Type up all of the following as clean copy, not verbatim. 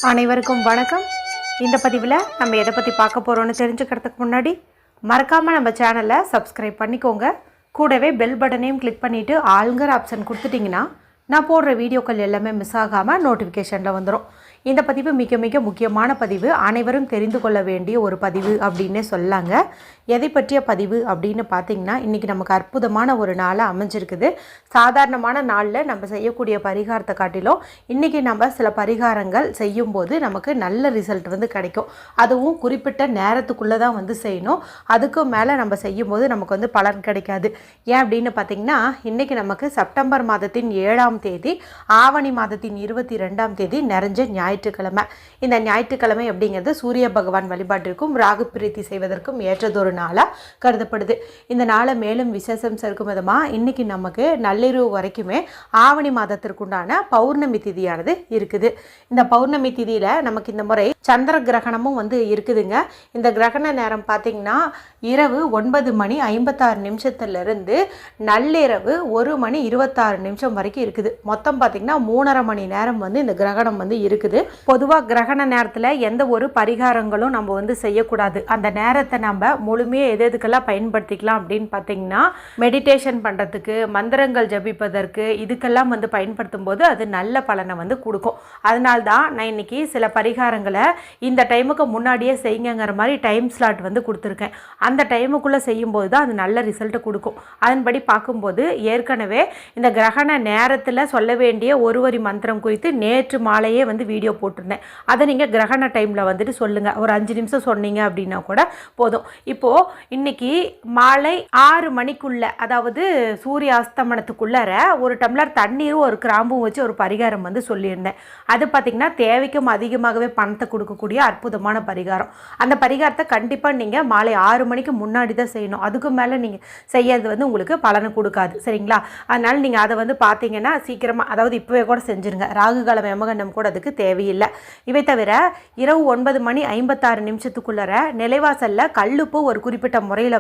அனைவருக்கும் வணக்கம். இந்த பதிவில் நம்ம எதை பற்றி பார்க்க போகிறோன்னு தெரிஞ்சுக்கிறதுக்கு முன்னாடி மறக்காமல் நம்ம சேனலை சப்ஸ்கிரைப் பண்ணிக்கோங்க. கூடவே பெல் பட்டனையும் கிளிக் பண்ணிவிட்டு ஆளுங்கிற ஆப்ஷன் கொடுத்துட்டிங்கன்னா நான் போடுற வீடியோக்கள் எல்லாமே மிஸ் ஆகாமல் நோட்டிஃபிகேஷனில் வந்துடும். இந்த பதிவு மிக மிக முக்கியமான பதிவு, அனைவரும் தெரிந்து கொள்ள வேண்டிய ஒரு பதிவு அப்படின்னே சொல்லாங்க. எதை பற்றிய பதிவு அப்படின்னு பார்த்திங்கன்னா, இன்றைக்கி நமக்கு அற்புதமான ஒரு நாளாக அமைஞ்சிருக்குது. சாதாரணமான நாளில் நம்ம செய்யக்கூடிய பரிகாரத்தை காட்டிலும் இன்றைக்கி நம்ம சில பரிகாரங்கள் செய்யும்போது நமக்கு நல்ல ரிசல்ட் கிடைக்கும். அதுவும் குறிப்பிட்ட நேரத்துக்குள்ளே தான் செய்யணும். அதுக்கு மேலே நம்ம செய்யும்போது நமக்கு பலன் கிடைக்காது. ஏன் அப்படின்னு பார்த்திங்கன்னா, இன்றைக்கி நமக்கு செப்டம்பர் மாதத்தின் 7ஆம் தேதி, ஆவணி மாதத்தின் 22ஆம் தேதி நிறைஞ்ச ஞாயிற்றுக்கிழமை. இந்த ஞாயிற்றுக்கிழமை அப்படிங்கிறது சூரிய பகவான் வழிபாட்டிற்கும் ராகு பிரீத்தி செய்வதற்கும் ஏற்றதொரு நாளாக கருதப்படுது. இந்த நாளை மேலும் விசேஷம் சேர்க்கும் விதமாக இன்றைக்கி நமக்கு நள்ளிரவு வரைக்குமே ஆவணி மாதத்திற்குண்டான பௌர்ணமி திதியானது இருக்குது. இந்த பௌர்ணமி திதியில் நமக்கு இந்த முறை சந்திர கிரகணமும் இருக்குதுங்க. இந்த கிரகண நேரம் பார்த்திங்கன்னா இரவு 9:56 நள்ளிரவு 1:26 வரைக்கும் இருக்குது. மொத்தம் பார்த்திங்கன்னா 3.5 மணி நேரம் இந்த கிரகணம் இருக்குது. பொதுவாக கிரகண நேரத்தில் எந்த ஒரு பரிகாரங்களும் நம்ம செய்யக்கூடாது. அந்த நேரத்தை நம்ம முழுமையாக எதுக்கெல்லாம் பயன்படுத்திக்கலாம் அப்படின்னு பார்த்திங்கன்னா, மெடிடேஷன் பண்ணுறதுக்கு, மந்திரங்கள் ஜபிப்பதற்கு, இதுக்கெல்லாம் பயன்படுத்தும் போது அது நல்ல பலனை கொடுக்கும். அதனால்தான் நான் இன்றைக்கி சில பரிகாரங்களை இந்த டைமுக்கு முன்னாடியே செய்யுங்கிற மாதிரி டைம் ஸ்லாட் கொடுத்துருக்கேன். அந்த டைமுக்குள்ளே செய்யும்போது தான் அது நல்ல ரிசல்ட்டை கொடுக்கும். அதன்படி பார்க்கும்போது ஏற்கனவே இந்த கிரகண நேரத்தில் சொல்ல வேண்டிய ஒரு வரி மந்திரம் குறித்து நேற்று மாலையே வீடியோ போட்டிருந்தேன். அதை நீங்கள் கிரகண டைமில் சொல்லுங்கள். ஒரு 5 நிமிஷம் சொன்னீங்க அப்படின்னா கூட போதும். இப்போது இன்றைக்கி மாலை 6 மணிக்குள்ளே, அதாவது சூரிய அஸ்தமனத்துக்குள்ளார ஒரு டம்ளர் தண்ணீரும் ஒரு கிராம்பும் வச்சு ஒரு பரிகாரம் சொல்லியிருந்தேன். அது பார்த்திங்கன்னா தேவைக்கும் அதிகமாகவே பணத்தை கொடுக்கக்கூடிய அற்புதமான பரிகாரம். அந்த பரிகாரத்தை கண்டிப்பாக நீங்கள் மாலை 6 மணிக்கு முன்னாடி தான் செய்யணும். அதுக்கு மேலே நீங்கள் செய்யறது உங்களுக்கு பலனை கொடுக்காது. சரிங்களா? அதனால் நீங்கள் அதை பார்த்தீங்கன்னா சீக்கிரமாக, அதாவது இப்போவே கூட செஞ்சுருங்க. ராகு காலம் யமகண்டம் கூட அதுக்கு தேவையில்லை. இவை தவிர இரவு 9:56 நிலைவாசலில் கல்லுப்பு ஒரு குறிப்பிட்ட முறையில்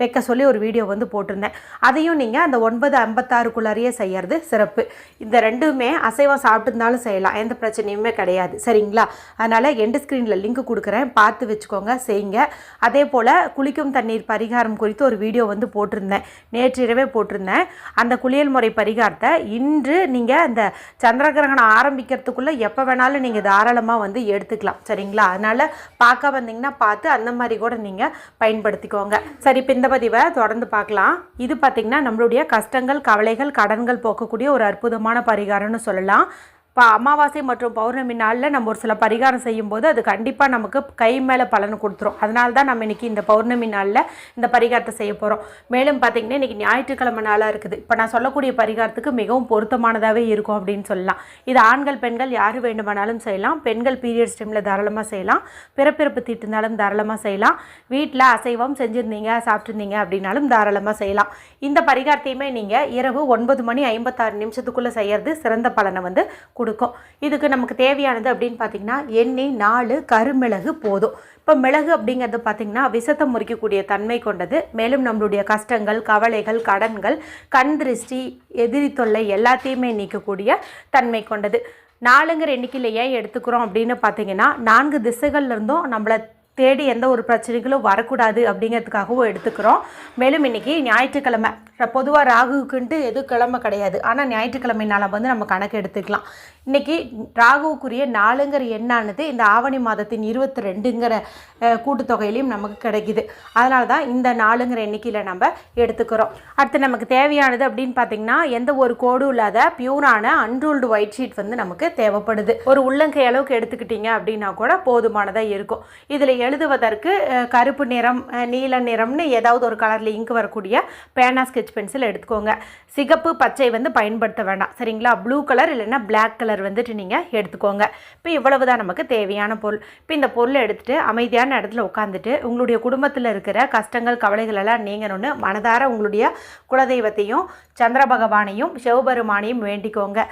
வைக்க சொல்லி ஒரு வீடியோ போட்டிருந்தேன். அதையும் நீங்கள் அந்த 9:56 செய்யறது சிறப்பு. இந்த ரெண்டுமே அசைவம் சாப்பிட்டுருந்தாலும் செய்யலாம், எந்த பிரச்சனையுமே கிடையாது. சரிங்களா? அதனால் எண்டு ஸ்க்ரீனில் லிங்க் கொடுக்குறேன், பார்த்து வச்சுக்கோங்க, செய்யுங்க. அதே போல் குளிக்கும் தண்ணீர் பரிகாரம் குறித்து ஒரு வீடியோ போட்டிருந்தேன், நேற்று இரவே போட்டிருந்தேன். அந்த குளியல் முறை பரிகாரத்தை இன்று நீங்கள் அந்த சந்திர கிரகணம் ஆரம்பிக்கிறதுக்குள்ளே எப்போ வேணாலும் நீங்கள் தாராளமாக எடுத்துக்கலாம். சரிங்களா? அதனால் பார்க்க வந்தீங்கன்னா பார்த்து அந்த மாதிரி கூட நீங்கள் பயன்படுத்திக்கோங்க. சரி, இப்போ இந்த பதிவை தொடர்ந்து பார்க்கலாம். இது பார்த்திங்கன்னா நம்மளுடைய கஷ்டங்கள், கவலைகள், கடன்கள் போக்கக்கூடிய ஒரு அற்புதமான பரிகாரம்னு சொல்லலாம். இப்போ அமாவாசை மற்றும் பௌர்ணமி நாளில் நம்ம ஒரு சில பரிகாரம் செய்யும்போது அது கண்டிப்பாக நமக்கு கை மேலே பலனை கொடுத்துரும். அதனால தான் நம்ம இன்றைக்கி இந்த பௌர்ணமி நாளில் இந்த பரிகாரத்தை செய்ய போகிறோம். மேலும் பார்த்திங்கன்னா இன்றைக்கி ஞாயிற்றுக்கிழமை நாளாக இருக்குது. இப்போ நான் சொல்லக்கூடிய பரிகாரத்துக்கு மிகவும் பொருத்தமானதாகவே இருக்கும் அப்படின்னு சொல்லலாம். இது ஆண்கள் பெண்கள் யார் வேண்டுமானாலும் செய்யலாம். பெண்கள் பீரியட்ஸ் டைமில் தாராளமாக செய்யலாம். பிறப்பிறப்பு தீட்டுனாலும் தாராளமாக செய்யலாம். வீட்டில் அசைவம் செஞ்சுருந்தீங்க, சாப்பிட்ருந்தீங்க அப்படின்னாலும் தாராளமாக செய்யலாம். இந்த பரிகாரத்தையுமே நீங்கள் இரவு 9:56 செய்கிறது சிறந்த பலனை கொடுக்கும். இதுக்கு நமக்கு தேவையானது அப்படின்னு பார்த்தீங்கன்னா எண்ணெய் 4 கருமிளகு போதும். இப்போ மிளகு அப்படிங்கிறது பார்த்திங்கன்னா விஷத்தை முறிக்கக்கூடிய தன்மை கொண்டது. மேலும் நம்மளுடைய கஷ்டங்கள், கவலைகள், கடன்கள், கண் திருஷ்டி, எதிரி தொல்லை எல்லாத்தையுமே நீக்கக்கூடிய தன்மை கொண்டது. 4ங்கிற எண்ணிக்கையில் ஏன் எடுத்துக்கிறோம் அப்படின்னு பார்த்தீங்கன்னா, 4 திசைகள்லேருந்தும் நம்மளை தேடி எந்த ஒரு பிரச்சனைகளும் வரக்கூடாது அப்படிங்கிறதுக்காகவும் எடுத்துக்கிறோம். மேலும் இன்றைக்கி ஞாயிற்றுக்கிழமை, பொதுவாக ராகுவுக்குன்ட்டு எதுவும் கிழமை கிடையாது. ஆனால் ஞாயிற்றுக்கிழமை நாளை நம்ம கணக்கு எடுத்துக்கலாம். இன்றைக்கி ராகுவுக்குரிய 4ங்கிற எண்ணானது இந்த ஆவணி மாதத்தின் 22ங்கிற கூட்டுத்தொகையிலையும் நமக்கு கிடைக்குது. அதனால தான் இந்த 4ங்கிற எண்ணிக்கையில் நம்ம எடுத்துக்கிறோம். அடுத்து நமக்கு தேவையானது அப்படின்னு பார்த்திங்கன்னா எந்த ஒரு கோடும் இல்லாத பியூரான அன்ரூல்டு ஒயிட் ஷீட் நமக்கு தேவைப்படுது. ஒரு உள்ளங்கை அளவுக்கு எடுத்துக்கிட்டிங்க அப்படின்னா கூட போதுமானதாக இருக்கும். இதில் எழுதுவதற்கு கருப்பு நிறம், நீல நிறம்னு ஏதாவது ஒரு கலரில் இங்கு வரக்கூடிய பேனா ஸ்கெட்ச் பென்சில் எடுத்துக்கோங்க. சிகப்பு, பச்சை பயன்படுத்த வேண்டாம். சரிங்களா? ப்ளூ கலர் இல்லைன்னா பிளாக் கலர் நீங்கள் எடுத்துக்கோங்க. இப்போ இவ்வளவு தான் நமக்கு தேவையான பொருள். இப்போ இந்த பொருளை எடுத்துகிட்டு அமைதியான இடத்துல உட்காந்துட்டு உங்களுடைய குடும்பத்தில் இருக்கிற கஷ்டங்கள், கவலைகள் எல்லாம் நீங்கணும்னு மனதார உங்களுடைய குலதெய்வத்தையும் சந்திர பகவானையும் சிவபெருமானையும் வேண்டிக்கோங்க.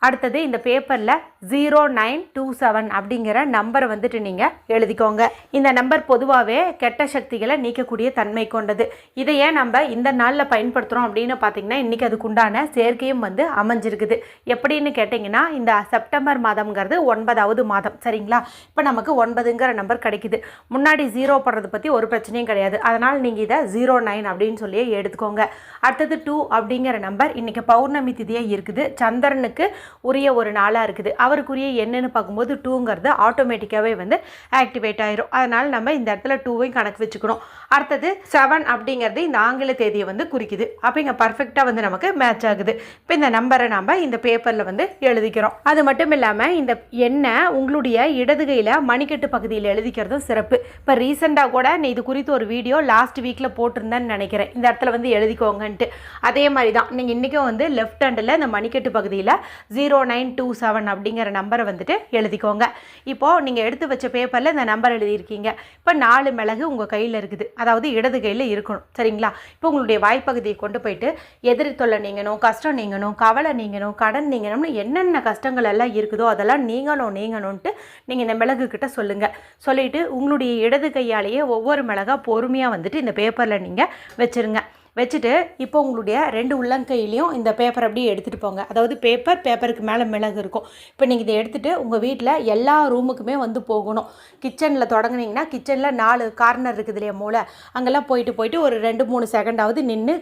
அடுத்தது இந்த பேப்பரில் 0927 அப்படிங்கிற நம்பரை வந்துட்டு நீங்கள் எழுதிக்கோங்க. இந்த நம்பர் பொதுவாகவே கெட்ட சக்திகளை நீக்கக்கூடிய தன்மை கொண்டது. இதை ஏன் நம்ம இந்த நாளில் பயன்படுத்துகிறோம் அப்படின்னு பார்த்தீங்கன்னா இன்றைக்கி அதுக்குண்டான சேர்க்கையும் வந்து அமைஞ்சிருக்குது. எப்படின்னு கேட்டிங்கன்னா இந்த செப்டம்பர் மாதம்ங்கிறது 9வது மாதம் சரிங்களா. இப்போ நமக்கு 9ங்கிற நம்பர் கிடைக்குது. முன்னாடி 0 போடுறது பற்றி ஒரு பிரச்சனையும் கிடையாது. அதனால் நீங்கள் இதை 09 அப்படின்னு சொல்லி எடுத்துக்கோங்க. அடுத்தது 2 அப்படிங்கிற நம்பர் இன்றைக்கி பௌர்ணமி திதியாக இருக்குது. சந்திரனுக்கு உரிய ஒரு நாளாக இருக்குது. அவருக்குரிய என்னன்னு பார்க்கும்போது 2ங்கிறது ஆட்டோமேட்டிக்காகவே வந்து ஆக்டிவேட் ஆயிரும். அதனால் நம்ம இந்த இடத்துல 2வையும் கணக்கு வச்சுக்கணும். அடுத்தது 7 அப்படிங்கிறது இந்த ஆங்கில தேதியை வந்து குறிக்குது. அப்போ இங்கே பர்ஃபெக்டாக வந்து நமக்கு மேட்ச் ஆகுது. இப்போ இந்த நம்பரை நம்ம இந்த பேப்பரில் வந்து எழுதிக்கிறோம். அது மட்டும் இல்லாமல் இந்த எண்ணை உங்களுடைய இடது கையில் மணிக்கட்டு பகுதியில் எழுதிக்கிறதும் சிறப்பு. இப்போ ரீசெண்டாக கூட நீ இது குறித்து ஒரு வீடியோ லாஸ்ட் வீக்கில் போட்டிருந்தேன்னு நினைக்கிறேன். இந்த இடத்துல வந்து எழுதிக்கோங்கன்ட்டு. அதே மாதிரி தான் நீங்கள் இன்றைக்கும் வந்து லெஃப்ட் ஹேண்டில் இந்த மணிக்கட்டு பகுதியில் 0927 அப்படிங்கிற நம்பரை வந்துட்டு எழுதிக்கோங்க. இப்போது நீங்கள் எடுத்து வச்ச பேப்பரில் இந்த நம்பர் எழுதியிருக்கீங்க. இப்போ 4 மிளகு உங்கள் கையில் இருக்குது. அதாவது இடது கையில் இருக்கணும் சரிங்களா. இப்போ உங்களுடைய வாய்ப்பகுதியை கொண்டு போயிட்டு எதிரி தொல்லை நீங்கணும், கஷ்டம் நீங்கணும், கவலை நீங்கணும், கடன் நீங்கணும்னு என்னென்ன கஷ்டங்கள் எல்லாம் இருக்குதோ அதெல்லாம் நீங்கணும்ன்ட்டு நீங்கள் இந்த மிளகு கிட்ட சொல்லுங்கள். சொல்லிவிட்டு உங்களுடைய இடது கையாலேயே ஒவ்வொரு மிளகாக பொறுமையாக வந்துட்டு இந்த பேப்பரில் நீங்கள் வச்சுருங்க. வச்சுட்டு இப்போ உங்களுடைய 2 உள்ளங்கையிலையும் இந்த பேப்பர் அப்படியே எடுத்துகிட்டு போங்க. அதாவது பேப்பருக்கு மேலே மிளகு இருக்கும். இப்போ நீங்கள் இதை எடுத்துகிட்டு உங்கள் வீட்டில் எல்லா ரூமுக்குமே வந்து போகணும். கிச்சனில் தொடங்குனீங்கன்னா கிச்சனில் 4 கார்னர் இருக்குது இல்லையா மூலை, அங்கெல்லாம் போயிட்டு ஒரு 2-3 செகண்டாவது நின்று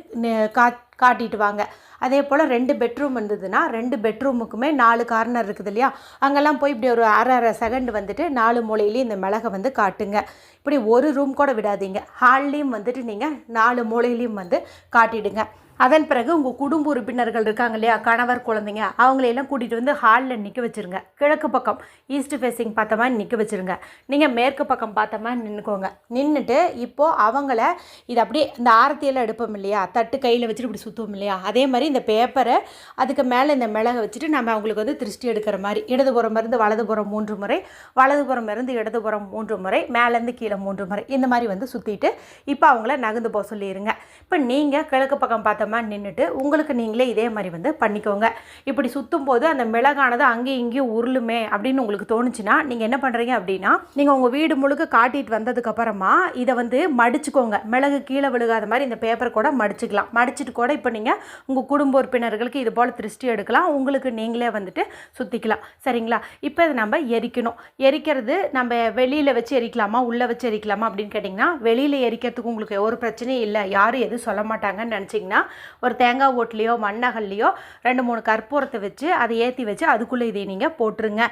காட்டிட்டு வாங்க. அதே போல் 2 பெட்ரூம் இருந்ததுன்னா 2 பெட்ரூமுக்குமே 4 கார்னர் இருக்குது இல்லையா, அங்கெல்லாம் போய் இப்படி ஒரு அரை செகண்ட் வந்துட்டு 4 மூலையிலையும் இந்த மிளகை வந்து காட்டுங்க. இப்படி ஒரு ரூம் கூட விடாதீங்க. ஹால்லையும் வந்துட்டு நீங்கள் 4 மூலையிலையும் வந்து காட்டிடுங்க. அதன் பிறகு உங்கள் குடும்ப உறுப்பினர்கள் இருக்காங்க இல்லையா, கணவர் குழந்தைங்க, அவங்களையெல்லாம் கூட்டிகிட்டு வந்து ஹாலில் நிற்க வச்சுருங்க. கிழக்கு பக்கம் ஈஸ்ட் ஃபேஸிங் பார்த்த மாதிரி நிற்க வச்சுருங்க. நீங்கள் மேற்கு பக்கம் பார்த்த மாதிரி நின்றுக்கோங்க. நின்றுட்டு இப்போது அவங்கள இது அப்படியே இந்த ஆரத்தியெல்லாம் எடுப்போம் இல்லையா, தட்டு கையில் வச்சுட்டு இப்படி சுற்றுவோம் இல்லையா, அதே மாதிரி இந்த பேப்பரை அதுக்கு மேலே இந்த மிளகை வச்சுட்டு நம்ம அவங்களுக்கு வந்து திருஷ்டி எடுக்கிற மாதிரி இடதுபுறம் இருந்து வலதுபுறம் 3 முறை, வலதுபுறம் இருந்து இடதுபுறம் 3 முறை, மேலேருந்து கீழே 3 முறை, இந்த மாதிரி வந்து சுற்றிட்டு இப்போ அவங்கள நகர்ந்து போக சொல்லிடுங்க. இப்போ நீங்கள் கிழக்கு பக்கம் பார்த்த நின்றுட்டு உங்களுக்கு நீங்களே இதே மாதிரி வந்து பண்ணிக்கோங்க. இப்படி சுற்றும் போது அந்த மிளகானது அங்கேயும் இங்கேயும் உருளுமே அப்படின்னு உங்களுக்கு தோணுச்சுன்னா நீங்கள் என்ன பண்ணுறீங்க அப்படின்னா, நீங்கள் உங்கள் வீடு முழுக்க காட்டிட்டு வந்ததுக்கப்புறமா இதை வந்து மடிச்சுக்கோங்க. மிளகு கீழே விழுகாத மாதிரி இந்த பேப்பர் கூட மடிச்சுக்கலாம். மடிச்சுட்டு கூட இப்போ நீங்கள் உங்கள் குடும்ப உறுப்பினர்களுக்கு இது போல் திருஷ்டி எடுக்கலாம். உங்களுக்கு நீங்களே வந்துட்டு சுற்றிக்கலாம் சரிங்களா. இப்போ இதை நம்ம எரிக்கணும். எரிக்கிறது நம்ம வெளியில் வச்சு எரிக்கலாமா உள்ளே வச்சு எரிக்கலாமா அப்படின்னு கேட்டிங்கன்னா, வெளியில் எரிக்கிறதுக்கு உங்களுக்கு ஒரு பிரச்சனையும் இல்லை, யாரும் எதுவும் சொல்ல மாட்டாங்கன்னு நினச்சிங்கன்னா ஒரு தேங்காய் ஓட்டுலையோ மண்ணகல்லையோ 2-3 கற்பூரத்தை வச்சு அதை ஏற்றி வச்சு அதுக்குள்ளே இதை நீங்கள் போட்டுருங்க.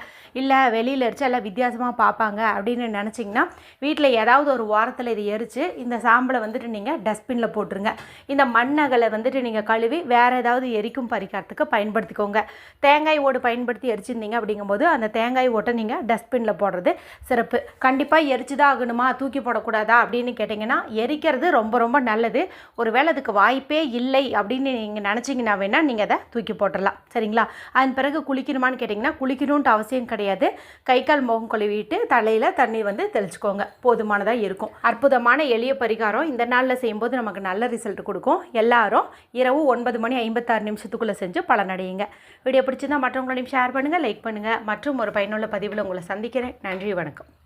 இல்லை வெளியில் எரிச்சு எல்லாம் வித்தியாசமாக பார்ப்பாங்க அப்படின்னு நினச்சிங்கன்னா வீட்டில் ஏதாவது ஒரு வாரத்தில் இதை எரித்து இந்த சாம்பலை வந்துட்டு நீங்கள் டஸ்ட்பினில் போட்டுருங்க. இந்த மண்ணகலை வந்துட்டு நீங்கள் கழுவி வேறு ஏதாவது எரிக்கும் பரிகாரத்துக்கு பயன்படுத்திக்கோங்க. தேங்காய் ஓடு பயன்படுத்தி எரிச்சிருந்தீங்க அப்படிங்கும்போது அந்த தேங்காய் ஓட்டை நீங்கள் டஸ்ட்பினில் போடுறது சிறப்பு. கண்டிப்பாக எரிச்சு தான் ஆகணுமா, தூக்கி போடக்கூடாதா அப்படின்னு கேட்டிங்கன்னா, எரிக்கிறது ரொம்ப ரொம்ப நல்லது. ஒருவேளை அதுக்கு வாய்ப்பே இல்லை அப்படின்னு நீங்கள் நினச்சிங்கன்னா வேணால் நீங்கள் அதை தூக்கி போட்டுடலாம் சரிங்களா. அதன் பிறகு குளிக்கணுமான்னு கேட்டிங்கன்னா, குளிக்கணுன்ட்டு அவசியம் கிடையாது. கை கால் முகம் கழுவிட்டு தலையில் தண்ணி வந்து தெளிச்சுக்கோங்க, போதுமானதாக இருக்கும். அற்புதமான எளிய பரிகாரம். இந்த நாளில் செய்யும்போது நமக்கு நல்ல ரிசல்ட் கொடுக்கும். எல்லாரும் இரவு 9:56 செஞ்சு பலனடையுங்க. வீடியோ பிடிச்சிருந்தால் மற்றவங்களையும் ஷேர் பண்ணுங்கள், லைக் பண்ணுங்கள். மற்றும் ஒரு பயனுள்ள பதிவில் உங்களை சந்திக்கிறேன். நன்றி, வணக்கம்.